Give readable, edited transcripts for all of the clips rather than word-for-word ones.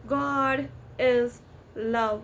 God is love,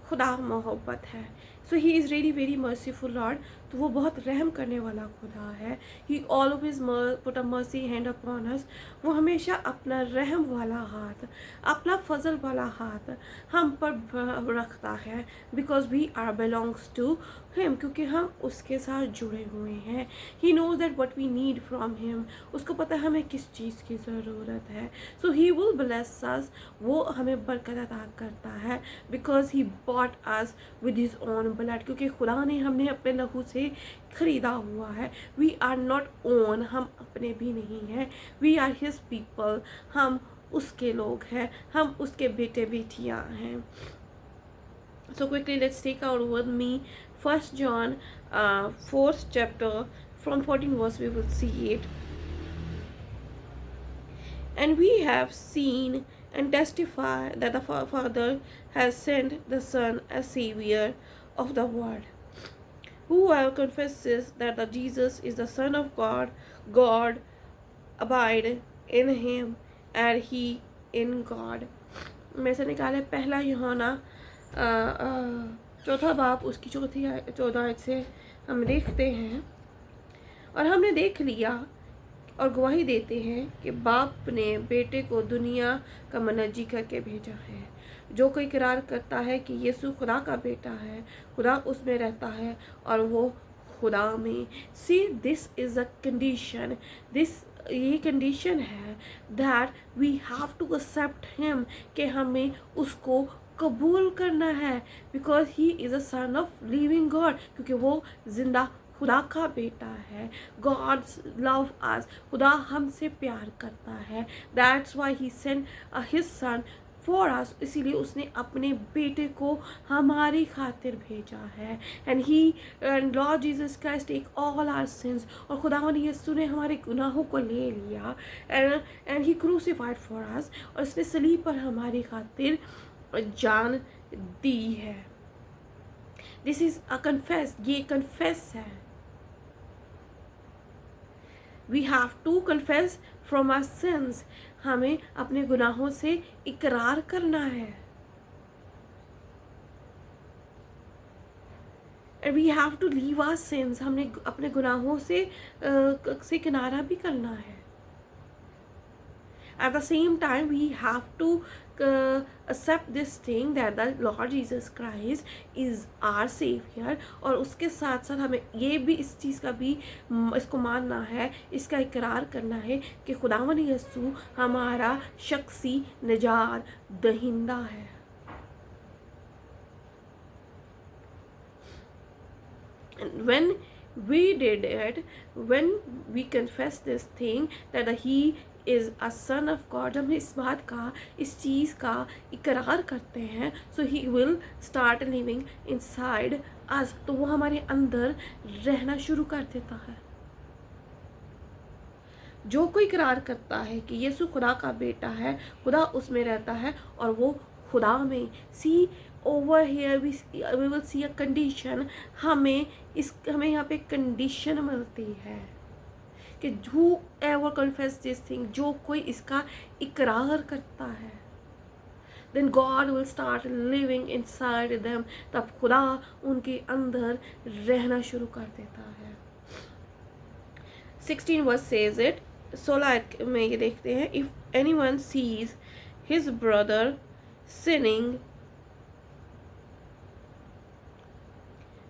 खुदा मोहब्बत है। So he is really very merciful lord, तो वो बहुत रहम करने वाला खुदा है। He always put a mercy hand upon us, वो हमेशा अपना रहम वाला हाथ, अपना फजल वाला हाथ हम पर रखता है, because we are belongs to him, क्योंकि हम उसके साथ जुड़े हुए हैं। He knows that what we need from him, उसको पता है हमें किस चीज़ की ज़रूरत है। So he will bless us, वो हमें बरकत अता करता है, because he bought us with his own blood, क्योंकि खुदा ने हमने अपने लहू से खरीदा हुआ है। वी आर नॉट ओन, हम अपने भी नहीं हैं। वी आर हिज पीपल, हम उसके लोग हैं, हम उसके बेटे बेटियां हैं। So quickly let's take out with me First John 4th chapter from 14 verse, we will see it. And we have seen and testify that the Father has sent the Son as Savior of the world. Whoever confesses that the Jesus is the Son of God, God abide in him and he in God. में से निकाले पहला यूहन्ना चौथा बाब उसकी 14 आयत से हम देखते हैं, और हमने देख लिया और गवाही देते हैं कि बाप ने बेटे को दुनिया का मनजी करके भेजा है। जो कोई इकरार करता है कि यीशु खुदा का बेटा है, खुदा उसमें रहता है और वो खुदा में। See this is a condition, this ये कंडीशन है that we have to accept him, कि हमें उसको कबूल करना है, because he is a son of living God, क्योंकि वो जिंदा खुदा का बेटा है। गॉड्स लव अस, खुदा हमसे प्यार करता है। That's why he sent his son for us, इसीलिए उसने अपने बेटे को हमारी खातिर भेजा है। And he and Lord Jesus Christ take all our sins, और खुदा ने यीशु ने हमारे गुनाहों को ले लिया, and he crucified for us, और इसने सलीब पर हमारी खातिर जान दी है। दिस इज अ कन्फेस, ये कन्फेस है। We have to confess from our sins, हमें अपने गुनाहों से इकरार करना है। And we have to leave our sins, हमने अपने गुनाहों से किनारा भी करना है। At the same time, we have to accept this thing that the Lord Jesus Christ is our Savior, और उसके साथ साथ हमें ये भी इस चीज़ का भी इसको मानना है, इसका इकरार करना है कि खुदावन यीशु हमारा शख्सी निजात दहिंदा है। And when we did it, when we confess this thing that he is a son of God, हम इस बात का, इस चीज़ का इकरार करते हैं, so he will start living inside us, तो वो हमारे अंदर रहना शुरू कर देता है। जो कोई इकरार करता है कि यीशु खुदा का बेटा है, खुदा उसमें रहता है और वो खुदा में। See over here we will see a condition, हमें यहाँ पे कंडीशन मिलती है कि whoever confess this thing, जो कोई इसका इकरार करता है, then God will start living inside them, तब खुदा उनके अंदर रहना शुरू कर देता है। 16 verse says it, 16 में ये देखते हैं, if anyone sees his brother sinning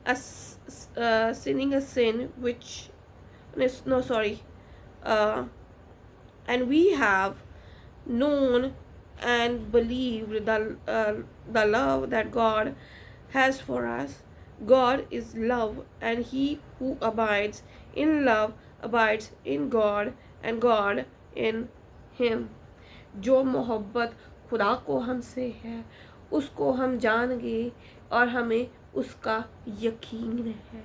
a sin which no sorry and we have known and believed the love that God has for us. God is love, and he who abides in love abides in God and God in him. जो मोहब्बत खुदा को हमसे है उसको हम जान गए और हमें उसका यकीन है।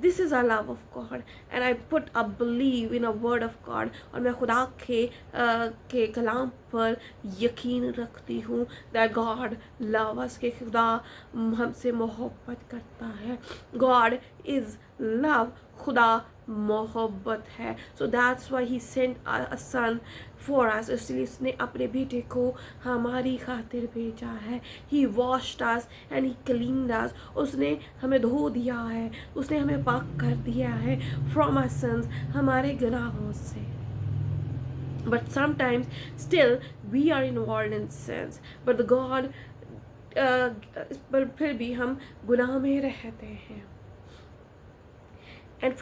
This is a love of God and I put a believe in a word of God, और मैं खुदा के कलाम पर यकीन रखती हूँ दैट गॉड लव अस, के खुदा हमसे मोहब्बत करता है। गॉड इज़ लव, खुदा मोहब्बत है. So that's why he sent a son for us. इसलिए उसने अपने बेटे को हमारी खातिर भेजा है. He washed us and he cleaned us. उसने हमें धो दिया है, उसने हमें पाक कर दिया है from our sins, हमारे गुनाहों से. But sometimes still we are involved in sins. But the God पर फिर भी हम गुनाह में रहते हैं. And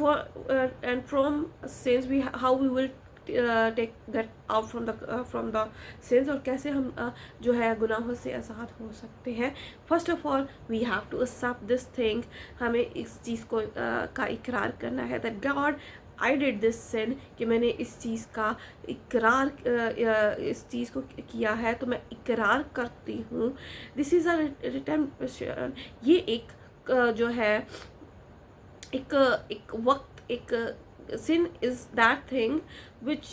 from sins we how we will get out from the sins, और कैसे हम जो है गुनाहों से आज़ाद हो सकते हैं. First of all we have to accept this thing. हमें इस चीज़ को का इकरार करना है that God I did this sin, कि मैंने इस चीज़ का इकरार इस चीज़ को किया है, तो मैं इकरार करती हूँ. This is a return. ये एक जो है एक वक्त एक sin is that thing which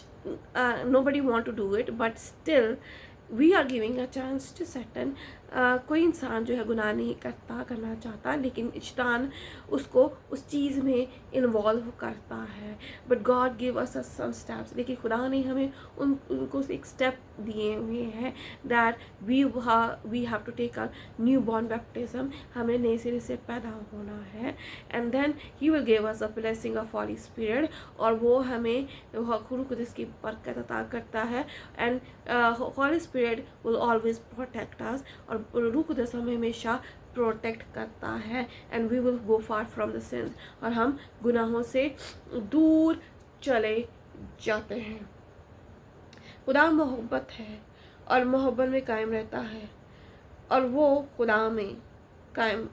nobody want to do it, but still we are giving a chance to Satan. कोई इंसान जो है गुनाह नहीं करना चाहता, लेकिन शैतान उसको उस चीज़ में इन्वॉल्व करता है. But God give us some steps. लेकिन खुदा ने हमें उनको एक स्टेप दिए हुए हैं that we have to take a new born baptism. हमें नए सिरे से पैदा होना है. And then he will give us a blessing of Holy Spirit, और वो हमें रूह कुदस की बरकत अता करता है. And Holy Spirit will always protect us, और रूह कुदस हमें हमेशा प्रोटेक्ट करता है. And we will go far from the sins, और हम गुनाहों से दूर चले जाते हैं. खुदा मोहब्बत है और मोहब्बत में कायम रहता है, और वो खुदा में कायम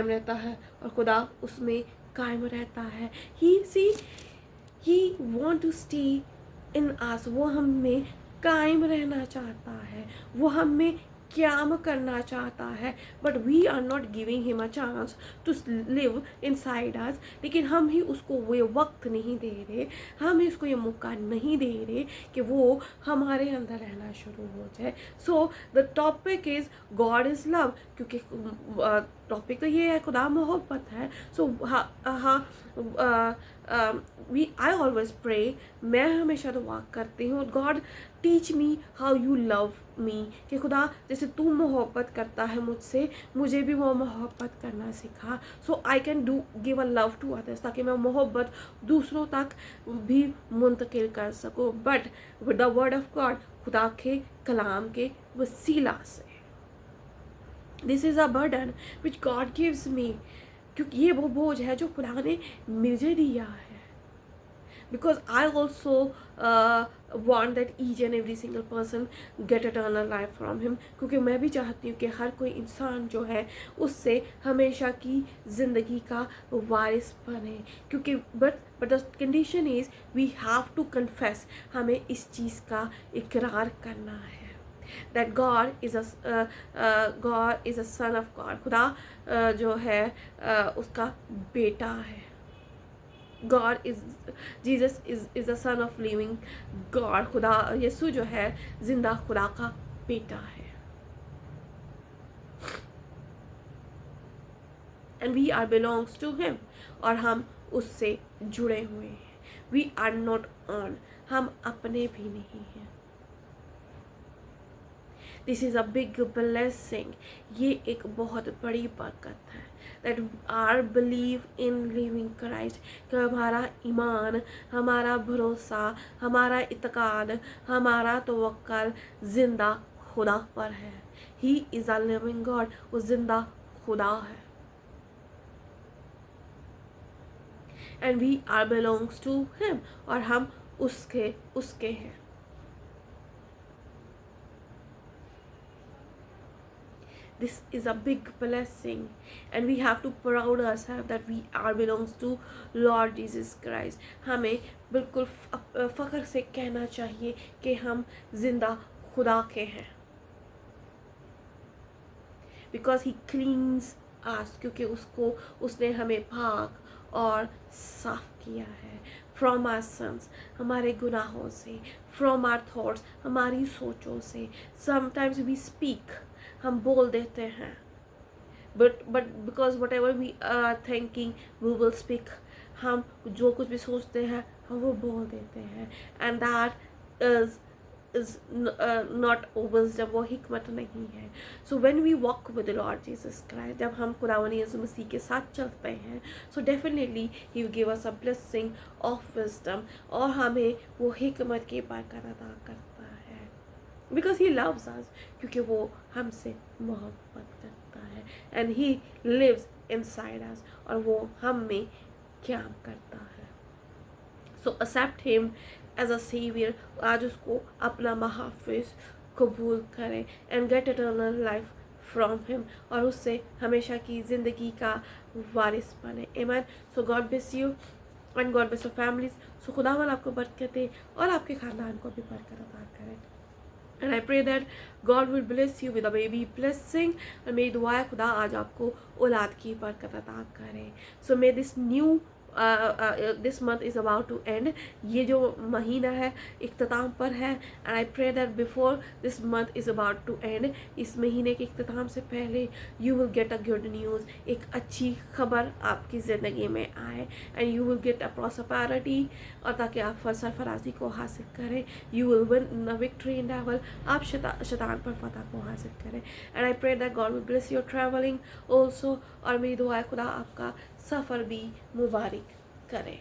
रहता है, और खुदा उसमें कायम रहता है. He want to stay in us. वो हमें कायम रहना चाहता है, वो हमें क्याम करना चाहता है. But we are not giving him a chance to live inside us. लेकिन हम ही उसको वो वक्त नहीं दे रहे, हम ही उसको ये मौका नहीं दे रहे कि वो हमारे अंदर रहना शुरू हो जाए. So the topic is God is love, क्योंकि टॉपिक तो ये है खुदा मोहब्बत है. सो आई ऑलवेज प्रे. मैं हमेशा दुआ करती हूँ, God teach me how you love me, कि खुदा जैसे तू मोहब्बत करता है मुझसे, मुझे भी वो मोहब्बत करना सिखा. So I can give a love to others, ताकि मैं मोहब्बत दूसरों तक भी मुंतकिल कर सकूँ. But with the word of God, खुदा के कलाम के वसीला से. This is a burden which God gives me, क्योंकि ये वो बोझ है जो खुदा ने मुझे दिया है. Because I also want that each and every single person get eternal life from him. क्योंकि मैं भी चाहती हूँ कि हर कोई इंसान जो है उससे हमेशा की ज़िंदगी का वारिस बने. क्योंकि but the condition is we have to confess. हमें इस चीज़ का इकरार करना है that God is a son of God. खुदा जो है उसका बेटा है. God is Jesus is a son of living God. खुदा यीशु जो है जिंदा खुदा का बेटा है. And we are belongs to him, और हम उससे जुड़े हुए हैं. We are not on. हम अपने भी नहीं हैं. This is a big blessing. ये एक बहुत बड़ी बरकत है. That our belief in living Christ, कि हमारा ईमान, हमारा भरोसा, हमारा इत्काद, हमारा तवक्कल जिंदा खुदा पर है. He is a living God. वो जिंदा खुदा है. And we are belongs to him, और हम उसके हैं. This is a big blessing, and we have to proud ourselves that we are belongs to Lord Jesus Christ. हमें बिल्कुल फ़ख्र से कहना चाहिए कि हम जिंदा खुदा के हैं. Because he cleans us, क्योंकि उसने हमें पाक और साफ किया है. From our sins, हमारे गुनाहों से. From our thoughts, हमारी सोचों से. Sometimes we speak, हम बोल देते हैं. But because whatever we are thinking, we will speak हम जो कुछ भी सोचते हैं हम वो बोल देते हैं, and that is not wisdom, वो हिकमत नहीं है. So when we walk with the Lord Jesus Christ, जब हम खुदावंद यीशु मसीह के साथ चलते हैं, so definitely He will give us a blessing of wisdom, और हमें वो हिकमत की बरकत अता करता है, because He loves us, क्योंकि वो हमसे मोहब्बत करता है, and He lives inside us, और वो हम में काम करता है. So accept Him as a saviour. आज उसको अपना महाफिज कबूल करें, and get eternal life from him, और उससे हमेशा की ज़िंदगी का वारिस बने. आमीन. So God bless you and God bless your families. सो खुदावंद आपको बरकत दे और आपके ख़ानदान को भी बरकत अता करे. And I pray that God will bless you with a baby blessing. और मेरी दुआ है खुदा आज आपको औलाद की बरकत अता करे. So may this new this month is about to end. ये जो महीना है इख्तिताम पर है, and I pray that before this month is about to end, इस महीने के इख्तिताम से पहले you will get a good news, एक अच्छी खबर आपकी ज़िंदगी में आए, and you will get a prosperity, और ताकि आप सरफराजी को हासिल करें. You will win the victory in devil, आप शैतान पर फतह को हासिल करें. And I pray that God will bless your traveling also, और मेरी दुआ है खुदा आपका सफ़र भी मुबारक करे.